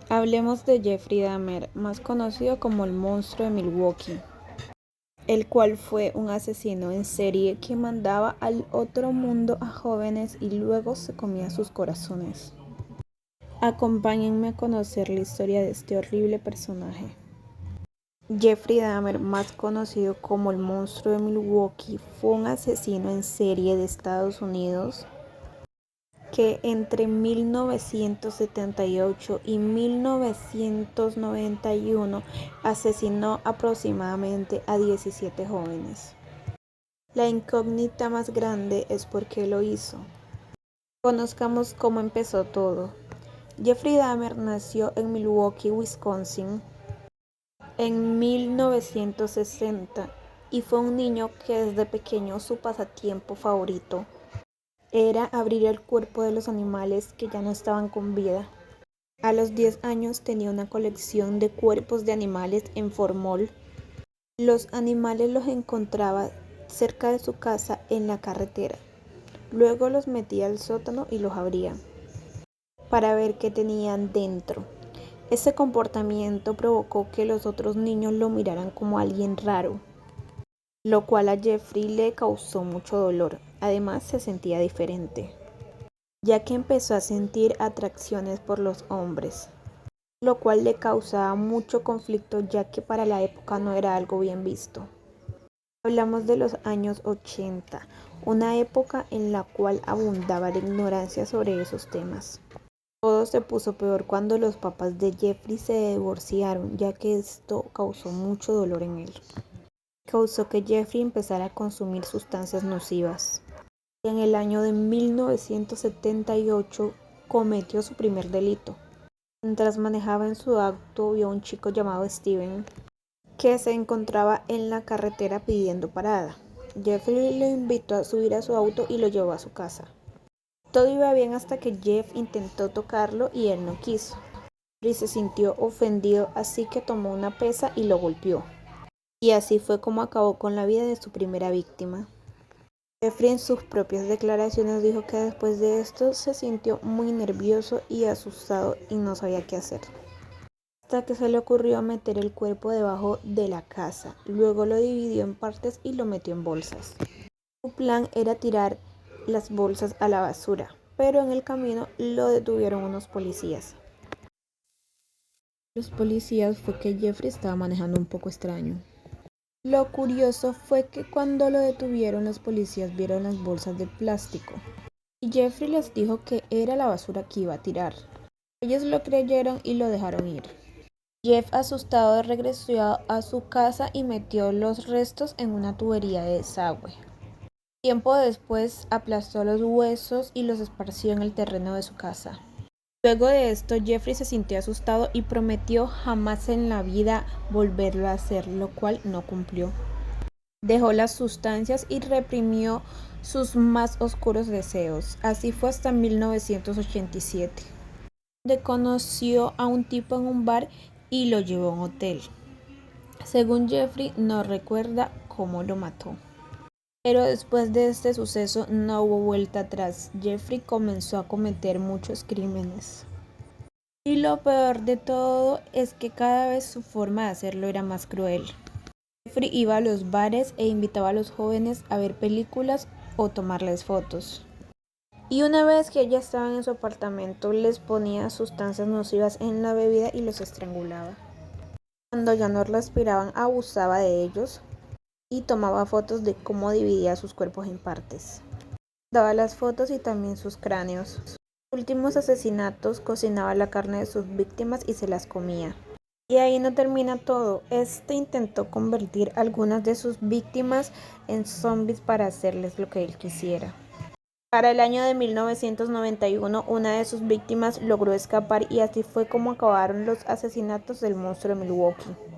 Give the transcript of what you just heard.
Hablemos de Jeffrey Dahmer, más conocido como el monstruo de Milwaukee, el cual fue un asesino en serie que mandaba al otro mundo a jóvenes y luego se comía sus corazones. Acompáñenme a conocer la historia de este horrible personaje. Jeffrey Dahmer, más conocido como el monstruo de Milwaukee, fue un asesino en serie de Estados Unidos que entre 1978 y 1991 asesinó aproximadamente a 17 jóvenes. La incógnita más grande es por qué lo hizo. Conozcamos cómo empezó todo. Jeffrey Dahmer nació en Milwaukee, Wisconsin, en 1960 y fue un niño que desde pequeño su pasatiempo favorito era abrir el cuerpo de los animales que ya no estaban con vida. A los 10 años tenía una colección de cuerpos de animales en formol. Los animales los encontraba cerca de su casa en la carretera. Luego los metía al sótano y los abría para ver qué tenían dentro. Ese comportamiento provocó que los otros niños lo miraran como alguien raro, lo cual a Jeffrey le causó mucho dolor. Además, se sentía diferente, ya que empezó a sentir atracciones por los hombres, lo cual le causaba mucho conflicto ya que para la época no era algo bien visto. Hablamos de los años 80, una época en la cual abundaba la ignorancia sobre esos temas. Todo se puso peor cuando los papás de Jeffrey se divorciaron, ya que esto causó mucho dolor en él. Causó que Jeffrey empezara a consumir sustancias nocivas. En el año de 1978 cometió su primer delito. Mientras manejaba en su auto vio a un chico llamado Steven que se encontraba en la carretera pidiendo parada. Jeffrey le invitó a subir a su auto y lo llevó a su casa. Todo iba bien hasta que Jeff intentó tocarlo y él no quiso. Jeffrey se sintió ofendido, así que tomó una pesa y lo golpeó. Y así fue como acabó con la vida de su primera víctima. Jeffrey en sus propias declaraciones dijo que después de esto se sintió muy nervioso y asustado y no sabía qué hacer. Hasta que se le ocurrió meter el cuerpo debajo de la casa. Luego lo dividió en partes y lo metió en bolsas. Su plan era tirar las bolsas a la basura, pero en el camino lo detuvieron unos policías. Los policías fue que Jeffrey estaba manejando un poco extraño. Lo curioso fue que cuando lo detuvieron los policías vieron las bolsas de plástico y Jeffrey les dijo que era la basura que iba a tirar. Ellos lo creyeron y lo dejaron ir. Jeff, asustado, regresó a su casa y metió los restos en una tubería de desagüe. Tiempo después aplastó los huesos y los esparció en el terreno de su casa. Luego de esto, Jeffrey se sintió asustado y prometió jamás en la vida volverlo a hacer, lo cual no cumplió. Dejó las sustancias y reprimió sus más oscuros deseos. Así fue hasta 1987, donde conoció a un tipo en un bar y lo llevó a un hotel. Según Jeffrey, no recuerda cómo lo mató. Pero después de este suceso no hubo vuelta atrás. Jeffrey comenzó a cometer muchos crímenes. Y lo peor de todo es que cada vez su forma de hacerlo era más cruel. Jeffrey iba a los bares e invitaba a los jóvenes a ver películas o tomarles fotos. Y una vez que ya estaban en su apartamento, les ponía sustancias nocivas en la bebida y los estrangulaba. Cuando ya no respiraban, abusaba de ellos y tomaba fotos de cómo dividía sus cuerpos en partes. Daba las fotos y también sus cráneos. En sus últimos asesinatos cocinaba la carne de sus víctimas y se las comía. Y ahí no termina todo. Este intentó convertir a algunas de sus víctimas en zombies para hacerles lo que él quisiera. Para el año de 1991, una de sus víctimas logró escapar y así fue como acabaron los asesinatos del monstruo de Milwaukee.